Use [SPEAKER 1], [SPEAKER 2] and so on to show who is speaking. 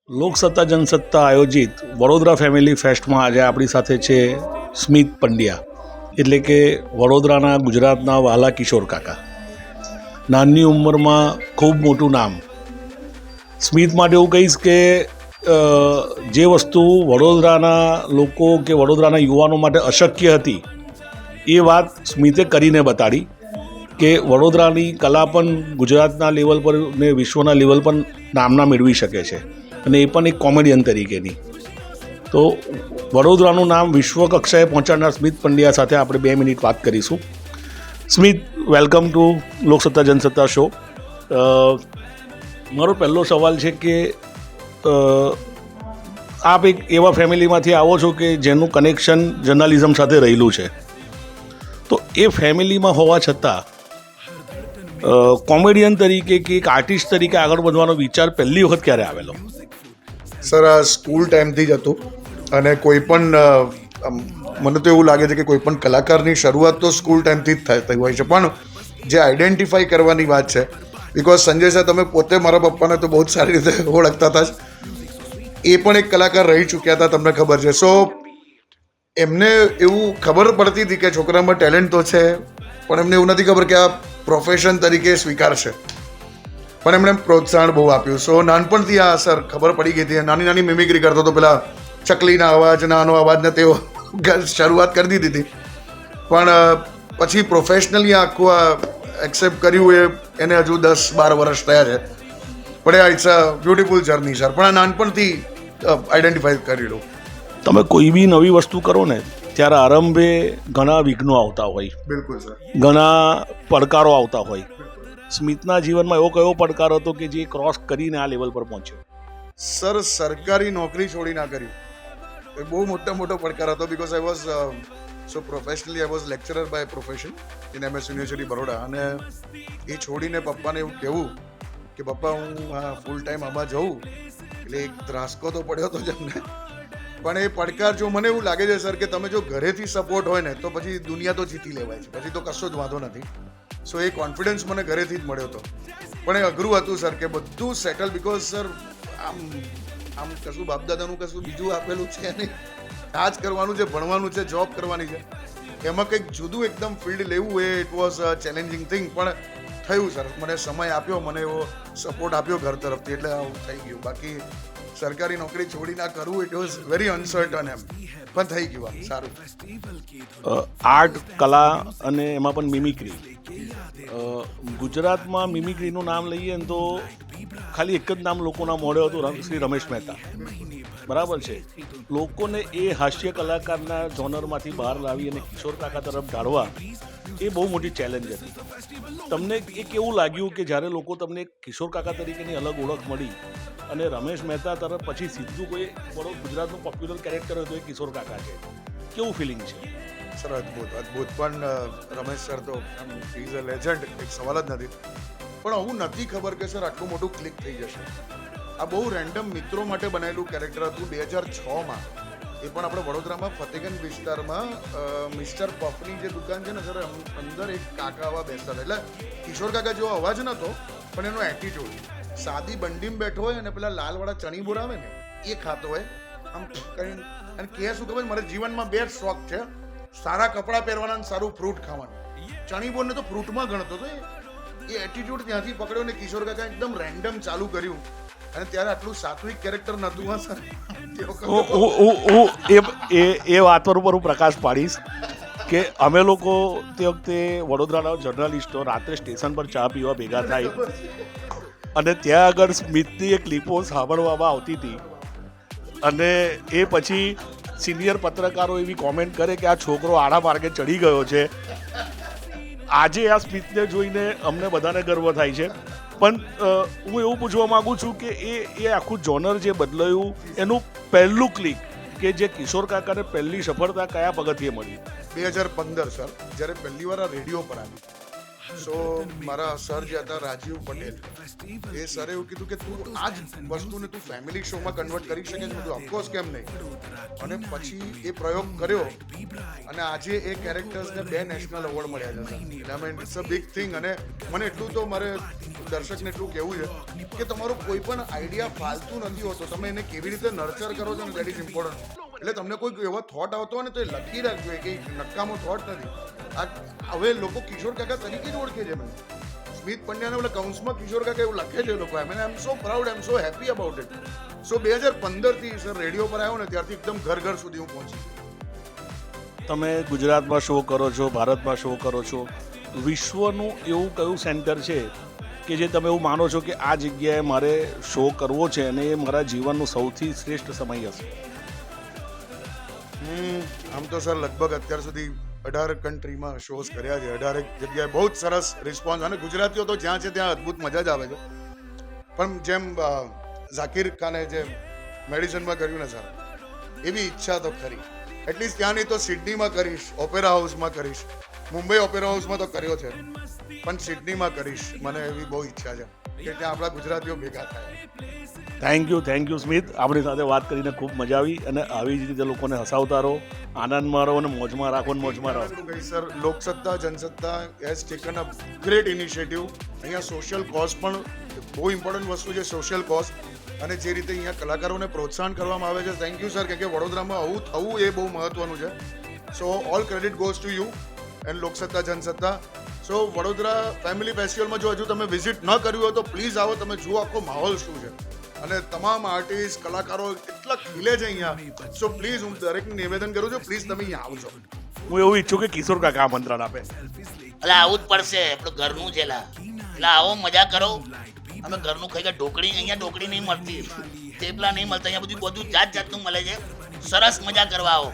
[SPEAKER 1] લોકસત્તા જનસત્તા આયોજિત વડોદરા ફેમિલી ફેસ્ટમાં આજે આપણી સાથે છે સ્મિત પંડ્યા, એટલે કે વડોદરાના ગુજરાતના વહાલા કિશોર કાકા. નાની ઉંમરમાં ખૂબ મોટું નામ. સ્મિત માટે એવું કહીશ કે જે વસ્તુ વડોદરાના લોકો કે વડોદરાના યુવાનો માટે અશક્ય હતી એ વાત સ્મિતે કરીને બતાડી કે વડોદરાની કલા પણ ગુજરાતના લેવલ પર ને વિશ્વના લેવલ પર નામના મેળવી શકે છે, અને એ પણ એક કોમેડિયન તરીકેની. તો વડોદરાનું નામ વિશ્વ કક્ષાએ પહોંચાડનાર સ્મિત પંડ્યા સાથે આપણે 2 મિનિટ વાત કરીશું. સ્મિત, welcome to Loksatta Jansatta show. મારો પહેલો સવાલ છે કે આપ એક એવા ફેમિલીમાંથી આવો છો કે જેનું કનેક્શન જર્નલિઝમ સાથે રહેલું છે, તો એ ફેમિલીમાં હોવા છતાં કોમેડિયન તરીકે કે એક આર્ટિસ્ટ તરીકે આગળ વધવાનો વિચાર પહેલી વખત ક્યારે આવેલો?
[SPEAKER 2] સર, આ સ્કૂલ ટાઈમથી જ હતું. અને કોઈ પણ મને તો એવું લાગે છે કે કોઈ પણ કલાકારની શરૂઆત તો સ્કૂલ ટાઈમથી જ થતી હોય છે. પણ જે આઈડેન્ટિફાઈ કરવાની વાત છે, બિકોઝ સંજય સર, તમે પોતે મારા પપ્પાને તો બહુ જ સારી રીતે ઓળખતા હતા જ. એ પણ એક કલાકાર રહી ચૂક્યા હતા, તમને ખબર છે. સો એમને એવું ખબર પડતી હતી કે છોકરામાં ટેલેન્ટ તો છે, પણ એમને એવું નથી ખબર કે આ પ્રોફેશન તરીકે સ્વીકારશે. પણ એમણે પ્રોત્સાહન બહુ આપ્યું. સો નાનપણથી આ સર ખબર પડી ગઈ હતી. નાની નાની મિમિક્રી કરતો હતો, પેલા ચકલીના અવાજ, નાનો અવાજને તેઓ શરૂઆત કરી દીધી હતી. પણ પછી પ્રોફેશનલી આખું આ એક્સેપ્ટ કર્યું એને હજુ 10-12 વર્ષ થયા છે. પણ it's a beautiful journey sir. પણ આ નાનપણથી આઈડેન્ટિફાઈ કરેલું.
[SPEAKER 1] તમે કોઈ બી નવી વસ્તુ કરો ને ત્યારે આરંભે ઘણા વિઘ્નો આવતા હોય,
[SPEAKER 2] બિલકુલ સર.
[SPEAKER 1] ઘણા પડકારો આવતા હોય. સ્મિતના જીવનમાં એવો કયો પડકાર હતો કે જે ક્રોસ કરીને આ લેવલ પર પહોંચ્યો?
[SPEAKER 2] સર, સરકારી નોકરી છોડી ના કર્યું એ બહુ મોટો પડકાર હતો. Because I was so professionally I was lecturer by profession in MS university Baroda. અને એ છોડીને પપ્પાને એવું કહેવું કે પપ્પા હું ફૂલ ટાઈમ આમાં જઉં, એટલે એક ધ્રાસકો તો પડ્યો હતો જ અમને. પણ એ પડકાર, જો મને એવું લાગે છે સર કે તમે જો ઘરેથી સપોર્ટ હોય ને તો પછી દુનિયા તો જીતી લેવાય છે, પછી તો કશો જ વાંધો નથી. સો એ કોન્ફિડન્સ મને ઘરેથી જ મળ્યો હતો. પણ એ અઘરું હતું સર કે બધું સેટલ, બિકોઝ સર આમ કશું બાપદાદાનું કશું બીજું આપેલું છે નહીં. આ જ કરવાનું છે, ભણવાનું છે, જોબ કરવાની છે. એમાં કંઈક જુદું એકદમ ફિલ્ડ લેવું એ it was a challenging thing. પણ થયું સર. મને સમય આપ્યો, મને એવો સપોર્ટ આપ્યો ઘર તરફથી, એટલે આવું થઈ ગયું. બાકી સરકારી નોકરી છોડી ના કરવું, ઇટ વોઝ વેરી અનસર્ટન એમ. પણ થઈ ગયું સારું.
[SPEAKER 1] આર્ટ, કલા અને એમાં પણ મિમિક્રી. ગુજરાતમાં મિમિક્રીનું નામ લઈએ ને તો ખાલી એક જ નામ લોકોના મોઢે હતું, શ્રી રમેશ મહેતા. બરાબર છે. લોકોને એ હાસ્ય કલાકારના જોનરમાંથી બહાર લાવી અને કિશોર કાકા તરફ ઢાળવા એ બહુ મોટી ચેલેન્જ હતી. તમને એ કેવું લાગ્યું કે જ્યારે લોકો તમને કિશોર કાકા તરીકેની અલગ ઓળખ મળી અને રમેશ મહેતા તરફ પછી સીધું કોઈ ગુજરાતનું પોપ્યુલર કેરેક્ટર હોય તો એ કિશોર કાકા છે? કેવું ફિલિંગ છે?
[SPEAKER 2] સર, અદ્ભુત. પણ રમેશ સર તો ઇઝ અ લેજન્ડ, એક સવાલ જ નથી. પણ આવું નથી ખબર કે સર આટલું મોટું ક્લિક થઈ જશે. આ બહુ રેન્ડમ મિત્રો માટે બનાવેલું કેરેક્ટર હતું 2006માં. એ પણ આપણે વડોદરામાં ફતેગંજ વિસ્તારમાં મિસ્ટર પફની જે દુકાન છે ને સર, અંદર એક કાકા આવા બેસતા હતા. એટલે કિશોર કાકા જેવો અવાજ નહોતો, પણ એનો એટીટ્યુડ. સાદી બંડીમાં બેઠો હોય અને પેલા લાલવાળા ચણી બોર આવે ને એ ખાતો હોય આમ કરીને. અને કહે શું ખબર, મારા જીવનમાં 2 શોખ છે, સારા કપડાં પહેરવાના અને સારું ફ્રૂટ ખાવાનું. ચણી બોરને તો ફ્રૂટમાં ગણતો હતો. એ એટીટ્યુડ ત્યાંથી પકડ્યો ને કિશોર કાકા એકદમ રેન્ડમ ચાલુ કર્યું. અને ત્યારે આટલું સાત્વિક કેરેક્ટર નહોતું. હા સર,
[SPEAKER 1] એ વાત પર હું પ્રકાશ પાડીશ કે અમે લોકો તે વખતે વડોદરાના જર્નલિસ્ટો રાત્રે સ્ટેશન પર ચા પીવા ભેગા થાય અને ત્યાં આગળ સ્મિતની એક ક્લિપો સાંભળવામાં આવતી હતી. અને એ પછી સિનિયર પત્રકારો એવી કોમેન્ટ કરે કે આ છોકરો આડા માર્ગે ચડી ગયો છે. આજે આ સ્મિતને જોઈને અમને બધાને ગર્વ થાય છે. પણ હું એવું પૂછવા માગું છું કે એ આખું જોનર જે બદલાયું, એનું પહેલું ક્લિક કે જે કિશોર કાકાને પહેલી સફળતા કયા પગથિયે મળી?
[SPEAKER 2] 2015 સર, જ્યારે પહેલી વાર આ રેડિયો પર આવી. સો મારા સર જે હતા રાજીવ પટેલ, એ સરે એવું કીધું કે તું આ જ વસ્તુને તું ફેમિલી શોમાં કન્વર્ટ કરી શકે છે. બધું ઓફકોર્સ કેમ નહીં. અને પછી એ પ્રયોગ કર્યો અને આજે એ કેરેક્ટર્સને 2 નેશનલ એવોર્ડ મળ્યા છે. એટલે I mean it's a big thing. અને મને એટલું તો મારે દર્શકને એટલું કહેવું છે કે તમારો કોઈ પણ આઈડિયા ફાલતુ નથી હોતો, તમે એને કેવી રીતે નર્ચર કરો છો ને દેટ ઇઝ ઇમ્પોર્ટન્ટ. એટલે તમને કોઈ એવો થોટ આવતો હોય ને તો એ લખી રાખજો કે નકામો થોટ નથી. આ હવે લોકો કિશોર કાકા તરીકે જ ઓળખે છે. મને સ્મિત પંડ્યાને ઓલા કૌંસમાં કિશોર કાકા એવું લખે છે લોકો. I am so proud, I am so happy about it. So 2015થી સર રેડિયો પર આવ્યો ને ત્યારથી એકદમ ઘર ઘર સુધી હું પહોંચી.
[SPEAKER 1] તમે ગુજરાતમાં શો કરો છો, ભારતમાં શો કરો છો, વિશ્વનું એવું કયું સેન્ટર છે કે જે તમે એવું માનો છો કે આ જગ્યાએ મારે શો કરવો છે અને એ મારા જીવનનું સૌથી શ્રેષ્ઠ સમય હશે?
[SPEAKER 2] આમ તો સર લગભગ અત્યાર સુધી 18 કન્ટ્રીમાં શોઝ કર્યા છે. 18 જગ્યાએ બહુ જ સરસ રિસ્પોન્સ. અને ગુજરાતીઓ તો જ્યાં છે ત્યાં અદ્ભુત મજા જ આવે છે. પણ જેમ ઝાકીર ખાને જે મેડિસનમાં કર્યું ને સર, એવી ઈચ્છા તો ખરી. એટલીસ્ટ ત્યાં નહીં તો સિડનીમાં કરીશ, ઓપેરા હાઉસમાં કરીશ. મુંબઈ ઓપેરા હાઉસમાં તો કર્યો છે, પણ સિડનીમાં કરીશ. મને એવી બહુ ઈચ્છા છે કે ત્યાં આપણા ગુજરાતીઓ ભેગા થાય.
[SPEAKER 1] થેન્ક યુ સ્મિત. આપણી સાથે વાત કરીને ખૂબ મજા આવી અને આવી જ રીતે લોકોને હસાવતા રહો, આનંદમાં રહો અને મોજમાં રાખો ને મોજમાં રહો.
[SPEAKER 2] Sir Loksatta Jansatta has taken a great initiative. અહીંયા સોશિયલ કોઝ પણ બહુ ઇમ્પોર્ટન્ટ વસ્તુ છે, સોશિયલ કોઝ. અને જે રીતે અહીંયા કલાકારોને પ્રોત્સાહન કરવામાં આવે છે, થેન્ક યુ સર. કે વડોદરામાં આવું થવું એ બહુ મહત્વનું છે. So all credit goes to you and Loksatta Jansatta. So Vadodara family ફેસ્ટિવલમાં જો હજુ તમે વિઝિટ ન કર્યું હોય તો પ્લીઝ આવો, તમે જુઓ આખો માહોલ શું છે. અને તમામ આર્ટિસ્ટ કલાકારો એટલા ખીલે છે અહીંયા. સો પ્લીઝ હું દરેકને નિવેદન કરું છું, પ્લીઝ તમે અહીંયા આવજો.
[SPEAKER 1] હું એવું ઈચ્છું કે કિશોર કાકા આમંત્રણ આપે.
[SPEAKER 3] એટલે આવું જ પડશે, આપણું ઘરનું છે લા. એટલે આવો મજા કરો. અમે ઘરનું ખાઈ ગયા. ઢોકળી અહીંયા ઢોકળી નહીં મળતી, થેપલા નહીં મળતા. અહીંયા બધું જાત જાતનું મળે છે. સરસ મજા કરવા આવો.